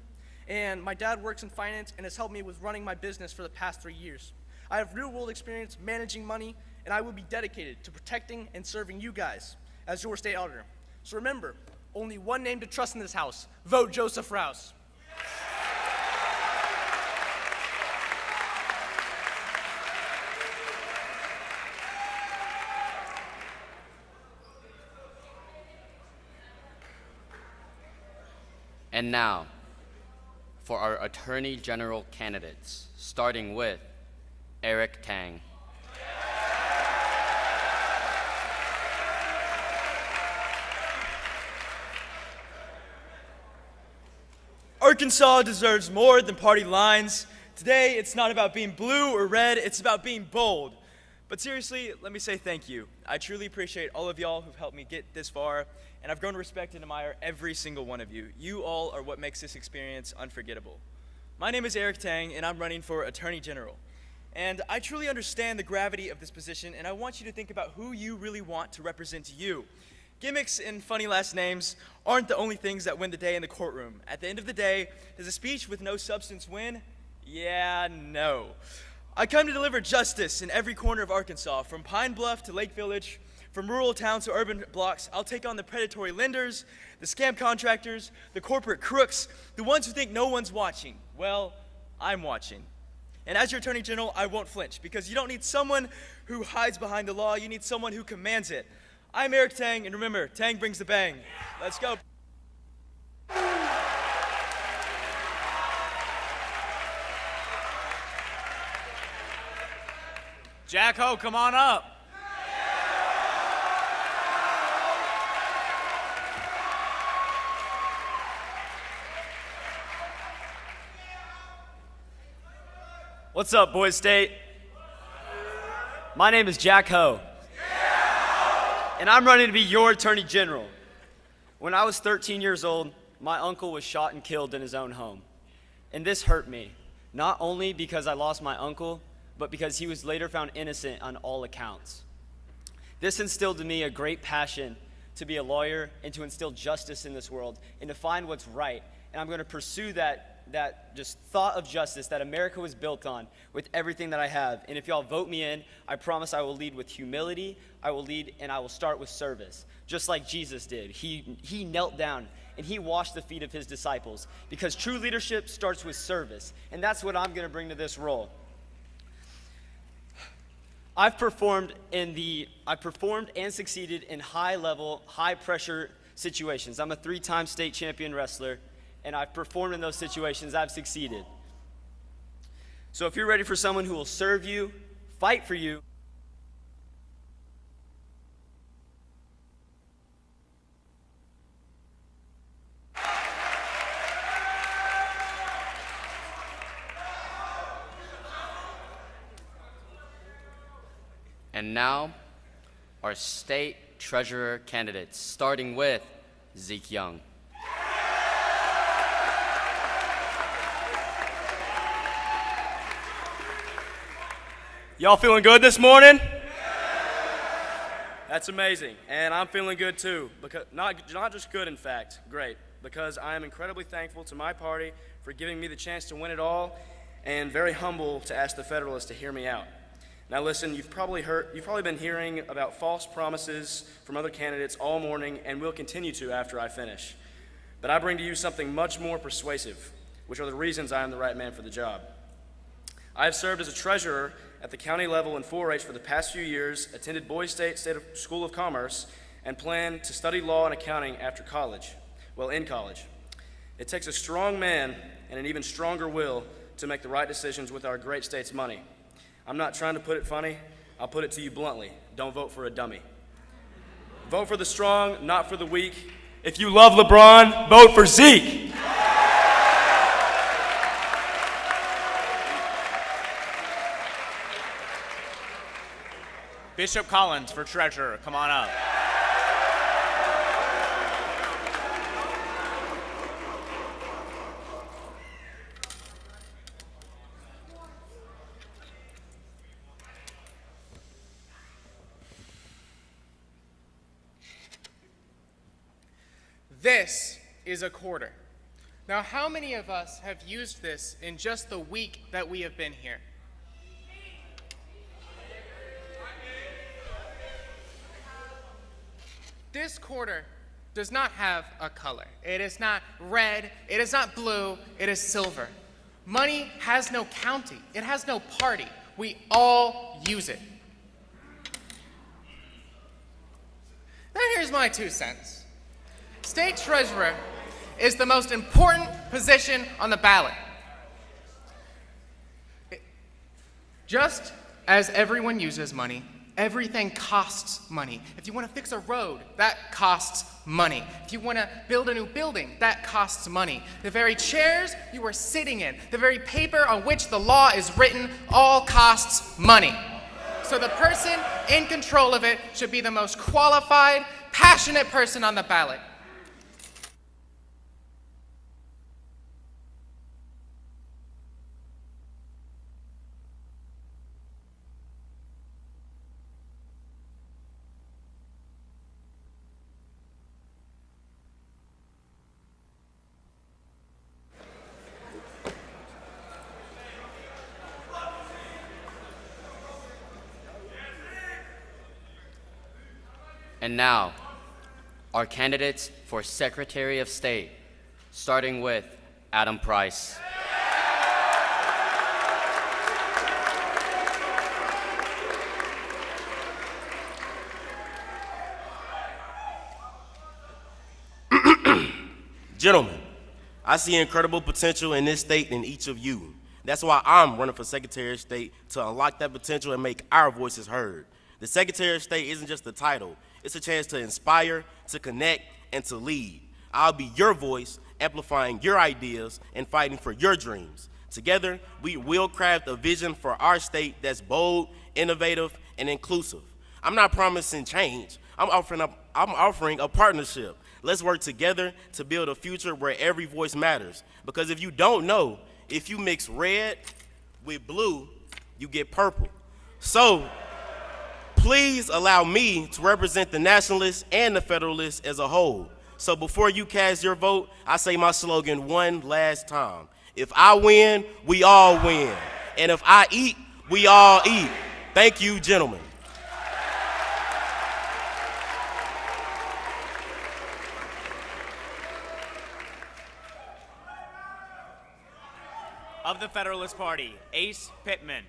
Speaker 3: And my dad works in finance and has helped me with running my business for the past 3 years. I have real-world experience managing money, and I will be dedicated to protecting and serving you guys as your state auditor. So remember, only one name to trust in this house. Vote Joseph Rouse.
Speaker 1: And now, for our Attorney General candidates, starting with Eric Tang.
Speaker 4: Arkansas deserves more than party lines. Today, it's not about being blue or red, it's about being bold. But seriously, let me say thank you. I truly appreciate all of y'all who've helped me get this far, and I've grown to respect and admire every single one of you. You all are what makes this experience unforgettable. My name is Eric Tang, and I'm running for Attorney General. And I truly understand the gravity of this position, and I want you to think about who you really want to represent you. Gimmicks and funny last names aren't the only things that win the day in the courtroom. At the end of the day, does a speech with no substance win? Yeah, no. I come to deliver justice in every corner of Arkansas, from Pine Bluff to Lake Village, from rural towns to urban blocks. I'll take on the predatory lenders, the scam contractors, the corporate crooks, the ones who think no one's watching. Well, I'm watching. And as your Attorney General, I won't flinch, because you don't need someone who hides behind the law, you need someone who commands it. I'm Eric Tang, and remember, Tang brings the bang. Let's go.
Speaker 2: Jack Ho, come on up.
Speaker 5: What's up, Boys State? My name is Jack Ho, and I'm running to be your Attorney General. When I was 13 years old, my uncle was shot and killed in his own home. And this hurt me, not only because I lost my uncle, but because he was later found innocent on all accounts. This instilled in me a great passion to be a lawyer and to instill justice in this world and to find what's right. And I'm going to pursue that just thought of justice that America was built on with everything that I have. And if y'all vote me in, I promise I will lead with humility. I will lead and I will start with service, just like Jesus did. He knelt down and he washed the feet of his disciples, because true leadership starts with service. And that's what I'm going to bring to this role. I've performed and succeeded in high-level, high-pressure situations. I'm a 3-time state champion wrestler, and I've performed in those situations. I've succeeded. So if you're ready for someone who will serve you, fight for you,
Speaker 1: And now, our state treasurer candidates, starting with Zeke Young.
Speaker 6: Y'all feeling good this morning? That's amazing, and I'm feeling good too, because not just good, in fact, great, because I am incredibly thankful to my party for giving me the chance to win it all, and very humble to ask the Federalists to hear me out. Now listen, you've probably been hearing about false promises from other candidates all morning, and will continue to after I finish. But I bring to you something much more persuasive, which are the reasons I am the right man for the job. I have served as a treasurer at the county level in 4-H for the past few years, attended Boise State School of Commerce, and plan to study law and accounting after college, in college. It takes a strong man and an even stronger will to make the right decisions with our great state's money. I'm not trying to put it funny. I'll put it to you bluntly. Don't vote for a dummy. Vote for the strong, not for the weak. If you love LeBron, vote for Zeke.
Speaker 2: Bishop Collins for treasurer, come on up.
Speaker 9: This is a quarter. Now, how many of us have used this in just the week that we have been here? This quarter does not have a color. It is not red, it is not blue, it is silver. Money has no county, it has no party. We all use it. Now here's my 2 cents. State treasurer is the most important position on the ballot. Just as everyone uses money, everything costs money. If you want to fix a road, that costs money. If you want to build a new building, that costs money. The very chairs you are sitting in, the very paper on which the law is written, all costs money. So the person in control of it should be the most qualified, passionate person on the ballot.
Speaker 1: And now, our candidates for Secretary of State, starting with Adam Price.
Speaker 8: Gentlemen, I see incredible potential in this state and each of you. That's why I'm running for Secretary of State, to unlock that potential and make our voices heard. The Secretary of State isn't just a title. It's a chance to inspire, to connect, and to lead. I'll be your voice, amplifying your ideas and fighting for your dreams. Together, we will craft a vision for our state that's bold, innovative, and inclusive. I'm not promising change. I'm offering a partnership. Let's work together to build a future where every voice matters. Because if you don't know, if you mix red with blue, you get purple. So please allow me to represent the Nationalists and the Federalists as a whole. So before you cast your vote, I say my slogan one last time. If I win, we all win. And if I eat, we all eat. Thank you, gentlemen.
Speaker 2: Of the Federalist Party, Ace Pittman.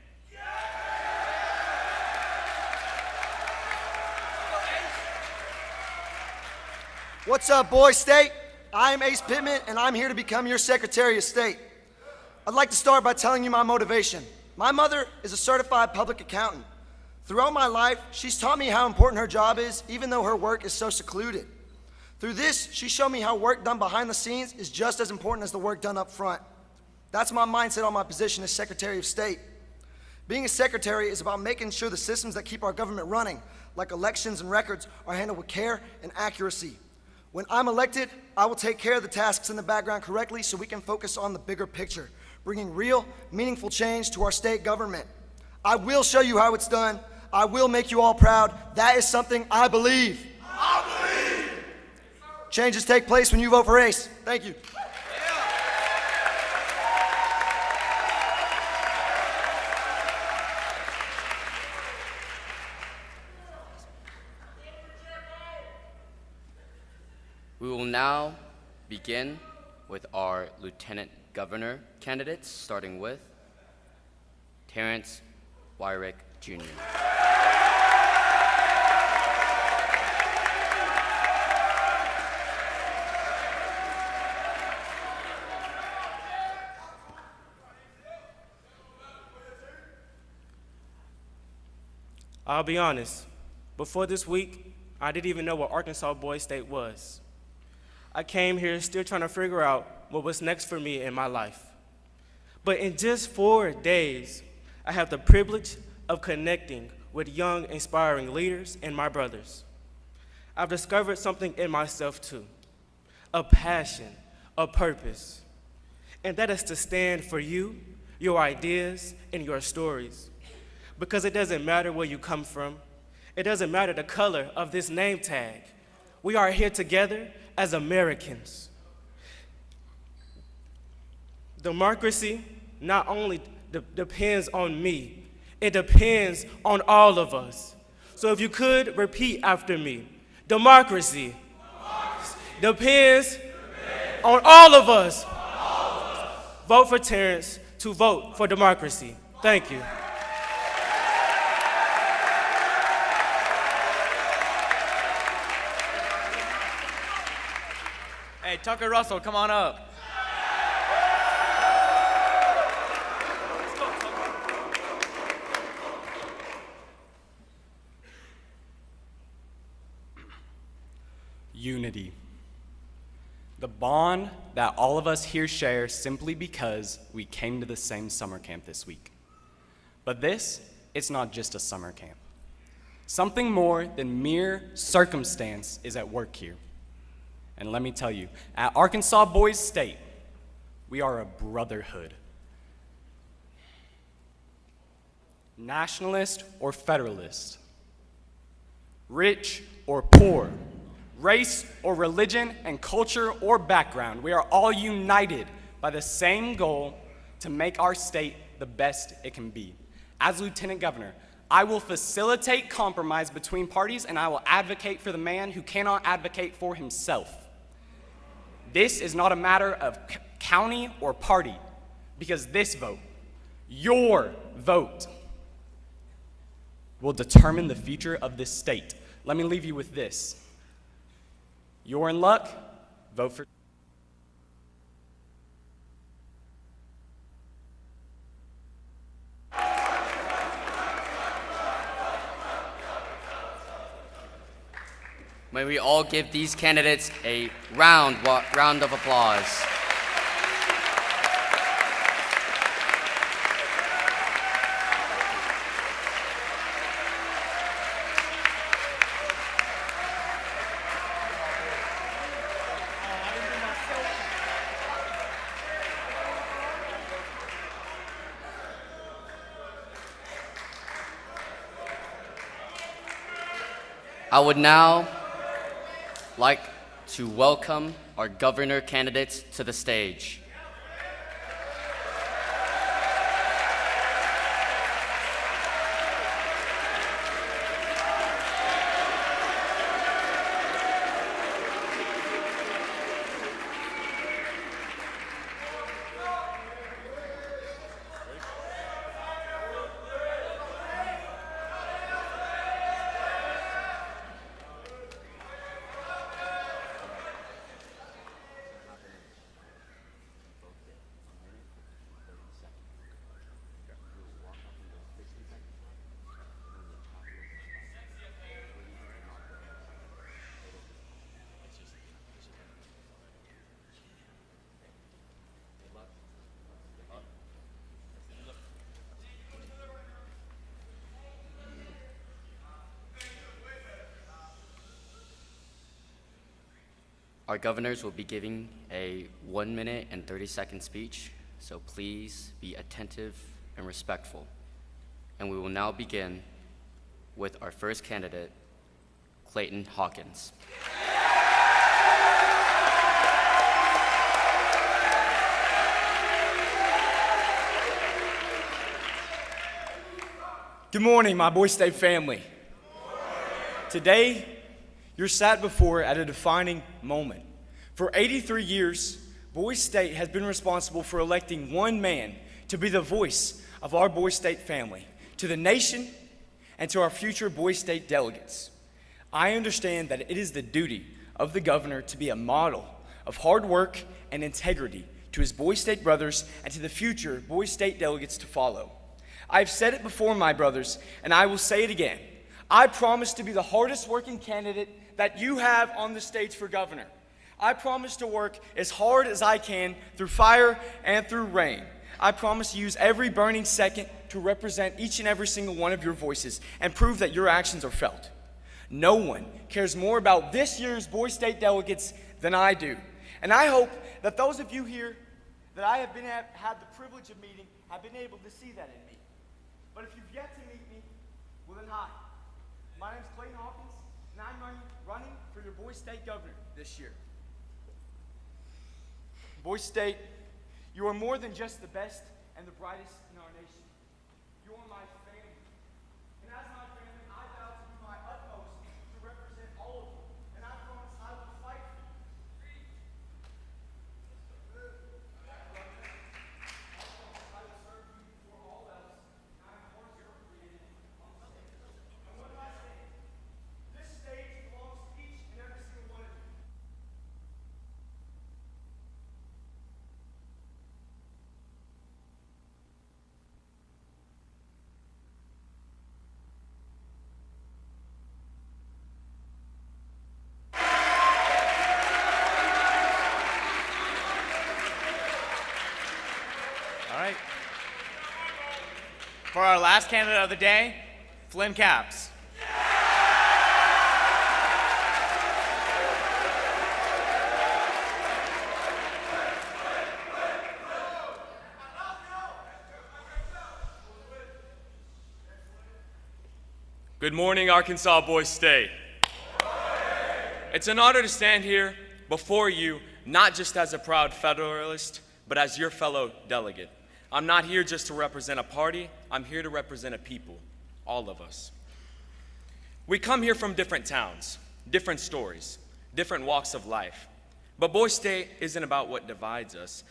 Speaker 7: What's up, Boys State? I'm Ace Pittman, and I'm here to become your Secretary of State. I'd like to start by telling you my motivation. My mother is a certified public accountant. Throughout my life, she's taught me how important her job is, even though her work is so secluded. Through this, she showed me how work done behind the scenes is just as important as the work done up front. That's my mindset on my position as Secretary of State. Being a secretary is about making sure the systems that keep our government running, like elections and records, are handled with care and accuracy. When I'm elected, I will take care of the tasks in the background correctly so we can focus on the bigger picture, bringing real, meaningful change to our state government. I will show you how it's done. I will make you all proud. That is something I believe. I believe! Changes take place when you vote for Ace. Thank you.
Speaker 1: We will now begin with our Lieutenant Governor candidates, starting with Terrence Wyrick Jr.
Speaker 10: I'll be honest, before this week, I didn't even know what Arkansas Boys State was. I came here still trying to figure out what was next for me in my life. But in just 4 days, I have the privilege of connecting with young, inspiring leaders and my brothers. I've discovered something in myself too, a passion, a purpose. And that is to stand for you, your ideas, and your stories. Because it doesn't matter where you come from. It doesn't matter the color of this name tag. We are here together as Americans. Democracy not only depends on me, it depends on all of us. So if you could repeat after me. Democracy, depends on all of us. Vote for Terrence to vote for democracy. Thank you.
Speaker 2: Hey, Tucker Russell, come on up.
Speaker 11: Unity. The bond that all of us here share simply because we came to the same summer camp this week. But this, it's not just a summer camp. Something more than mere circumstance is at work here. And let me tell you, at Arkansas Boys State, we are a brotherhood. Nationalist or Federalist, rich or poor, race or religion and culture or background, we are all united by the same goal to make our state the best it can be. As Lieutenant Governor, I will facilitate compromise between parties and I will advocate for the man who cannot advocate for himself. This is not a matter of county or party, because this vote, your vote, will determine the future of this state. Let me leave you with this. You're in luck, vote for.
Speaker 1: May we all give these candidates a round of applause. I would now like to welcome our governor candidates to the stage. Our governors will be giving a 1 minute and 30-second speech, so please be attentive and respectful. And we will now begin with our first candidate, Clayton Hawkins.
Speaker 3: Good morning, my Boys State family. Today, you're sat before at a defining moment. For 83 years, Boys State has been responsible for electing one man to be the voice of our Boys State family, to the nation, and to our future Boys State delegates. I understand that it is the duty of the governor to be a model of hard work and integrity to his Boys State brothers and to the future Boys State delegates to follow. I've said it before, my brothers, and I will say it again. I promise to be the hardest working candidate that you have on the stage for governor. I promise to work as hard as I can through fire and through rain. I promise to use every burning second to represent each and every single one of your voices and prove that your actions are felt. No one cares more about this year's Boys State delegates than I do. And I hope that those of you here that I have had the privilege of meeting have been able to see that in me. But if you've yet to meet me, well then hi. My name is Clayton Hawkins, and I'm running for your Boys State governor this year. Boys State, you are more than just the best and the brightest in our nation. You are my family. And as my family, I vow to do my utmost to represent all of you. And I promise I will fight for you. I will serve you before all else. And I am more created on the stage. And what do I say? This stage belongs to each and every single one of you.
Speaker 2: All right. For our last candidate of the day, Flynn Capps.
Speaker 11: Good morning, Arkansas Boys State. It's an honor to stand here before you, not just as a proud Federalist, but as your fellow delegate. I'm not here just to represent a party, I'm here to represent a people, all of us. We come here from different towns, different stories, different walks of life. But Boys State isn't about what divides us,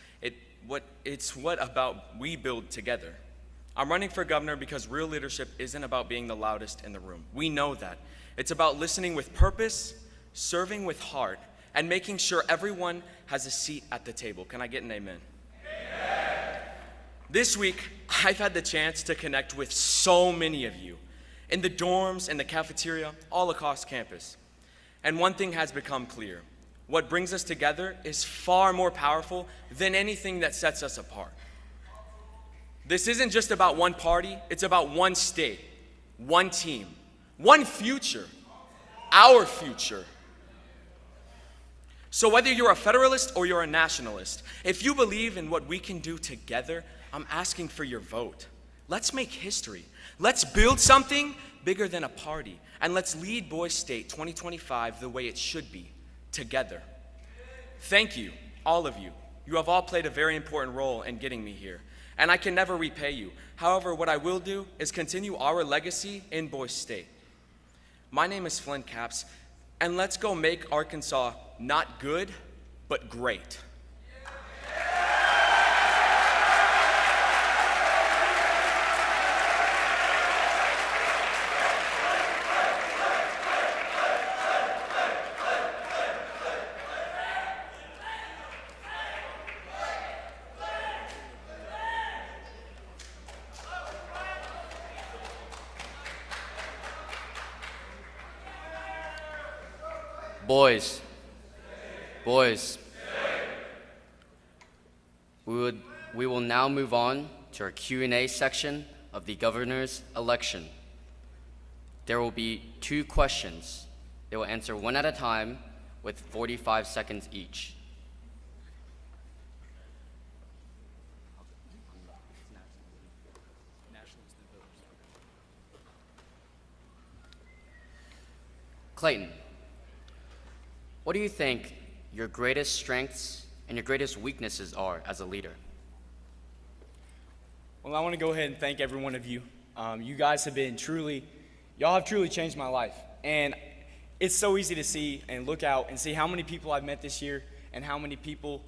Speaker 11: it's what about we build together. I'm running for governor because real leadership isn't about being the loudest in the room. We know that. It's about listening with purpose, serving with heart, and making sure everyone has a seat at the table. Can I get an amen? Amen. This week, I've had the chance to connect with so many of you in the dorms, in the cafeteria, all across campus. And one thing has become clear. What brings us together is far more powerful than anything that sets us apart. This isn't just about one party, it's about one state, one team, one future, our future. So whether you're a Federalist or you're a Nationalist, if you believe in what we can do together, I'm asking for your vote. Let's make history. Let's build something bigger than a party. And let's lead Boys State 2025 the way it should be, together. Thank you, all of you. You have all played a very important role in getting me here, and I can never repay you. However, what I will do is continue our legacy in Boys State. My name is Flynn Capps, and let's go make Arkansas not good, but great.
Speaker 1: Boys, we will now move on to our Q&A section of the governor's election. There will be 2 questions. They will answer one at a time with 45 seconds each. Clayton, what do you think your greatest strengths and your greatest weaknesses are as a leader?
Speaker 3: Well, I want to go ahead and thank every one of you. You guys have been y'all have truly changed my life. And it's so easy to see and look out and see how many people I've met this year and how many people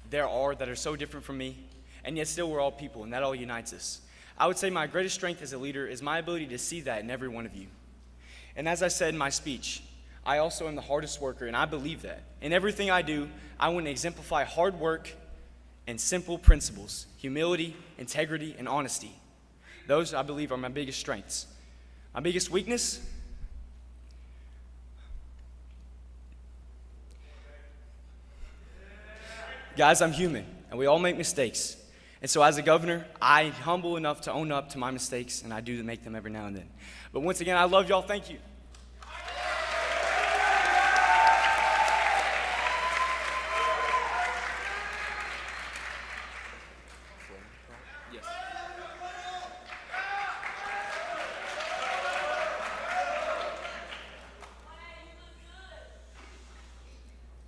Speaker 3: there are that are so different from me. And yet still we're all people, and that all unites us. I would say my greatest strength as a leader is my ability to see that in every one of you. And as I said in my speech, I also am the hardest worker, and I believe that. In everything I do, I want to exemplify hard work and simple principles, humility, integrity, and honesty. Those, I believe, are my biggest strengths. My biggest weakness? Guys, I'm human, and we all make mistakes. And so as a governor, I'm humble enough to own up to my mistakes, and I do make them every now and then. But once again, I love y'all. Thank you.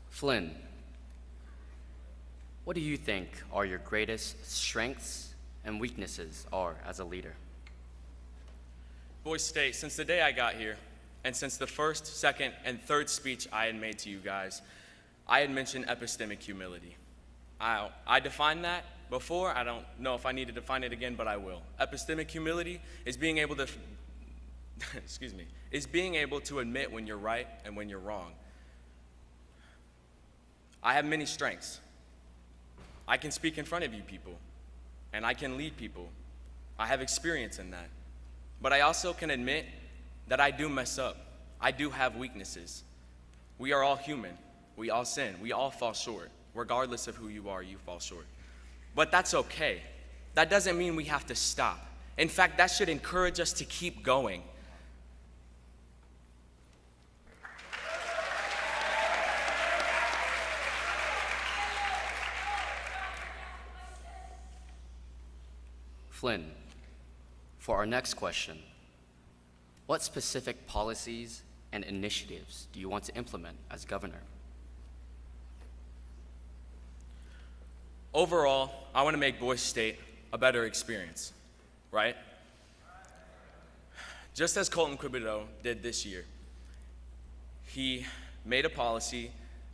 Speaker 1: Flynn, what do you think are your greatest strengths and weaknesses are as a leader?
Speaker 11: Boys State, since the day I got here, and since the first, second, and third speech I had made to you guys, I had mentioned epistemic humility. I defined that before. I don't know if I need to define it again, but I will. Epistemic humility is being able to, is being able to admit when you're right and when you're wrong. I have many strengths. I can speak in front of you people, and I can lead people. I have experience in that. But I also can admit that I do mess up. I do have weaknesses. We are all human. We all sin. We all fall short. Regardless of who you are, you fall short. But that's okay. That doesn't mean we have to stop. In fact, that should encourage us to keep going.
Speaker 1: Flynn, for our next question, what specific policies and initiatives do you want to implement as governor?
Speaker 11: Overall, I want to make Boys State a better experience, right? Just as Colton Quibido did this year, he made a policy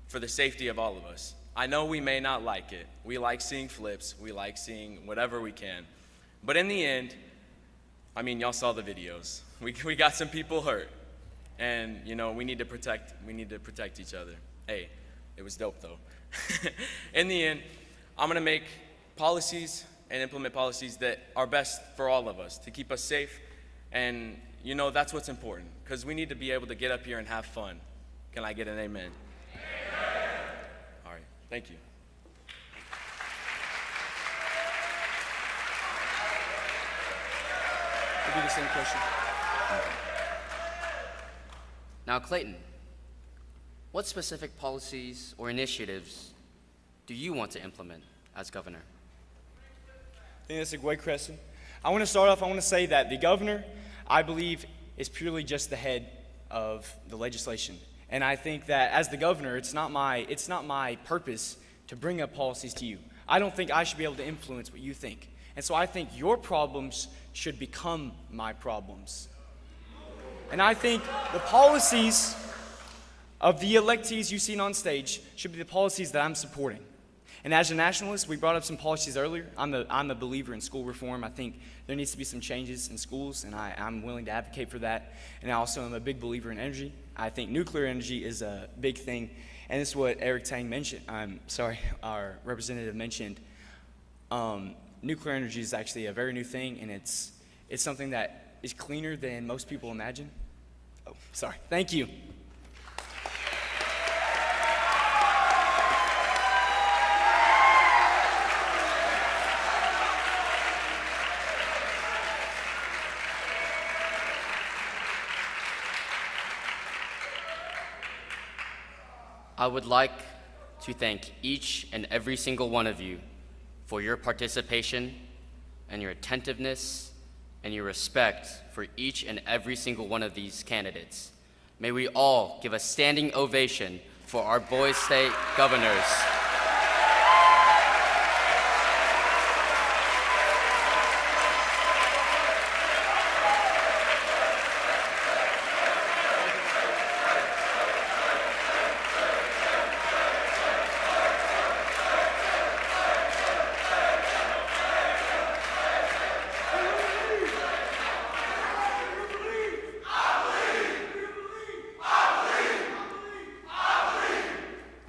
Speaker 11: for the safety of all of us. I know we may not like it. We like seeing flips. We like seeing whatever we can. But in the end, I mean, y'all saw the videos. We got some people hurt. And, you know, we need to protect each other. Hey, it was dope though. In the end, I'm gonna make policies and implement policies that are best for all of us, to keep us safe. And, you know, that's what's important, because we need to be able to get up here and have fun. Can I get an amen? Amen. All right, thank you.
Speaker 3: We'll do the same question.
Speaker 1: Now, Clayton, what specific policies or initiatives do you want to implement as governor?
Speaker 3: I think that's a great question.
Speaker 11: I want to start off, I want to say that the governor, I believe, is purely just the head of the legislation. And I think that as the governor, it's not my purpose to bring up policies to you. I don't think I should be able to influence what you think. And so I think your problems should become my problems. And I think the policies of the electees you've seen on stage should be the policies that I'm supporting. And as a nationalist, we brought up some policies earlier. I'm a believer in school reform. I think there needs to be some changes in schools, and I'm willing to advocate for that. And I also am a big believer in energy. I think nuclear energy is a big thing, and this is what Eric Tang mentioned. Our representative mentioned. Nuclear energy is actually a very new thing, and it's something that is cleaner than most people imagine. Oh, sorry. Thank you.
Speaker 1: I would like to thank each and every single one of you for your participation and your attentiveness and your respect for each and every single one of these candidates. May we all give a standing ovation for our Boys State governors.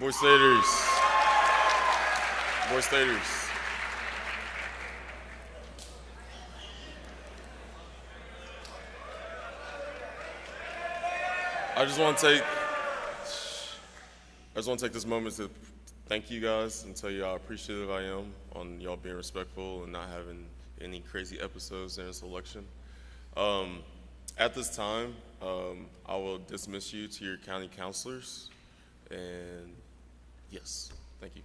Speaker 12: Boys Staters. Boys Staters. I just want to take this moment to thank you guys and tell you how appreciative I am on y'all being respectful and not having any crazy episodes during this election. At this time, I will dismiss you to your county counselors, and yes, thank you.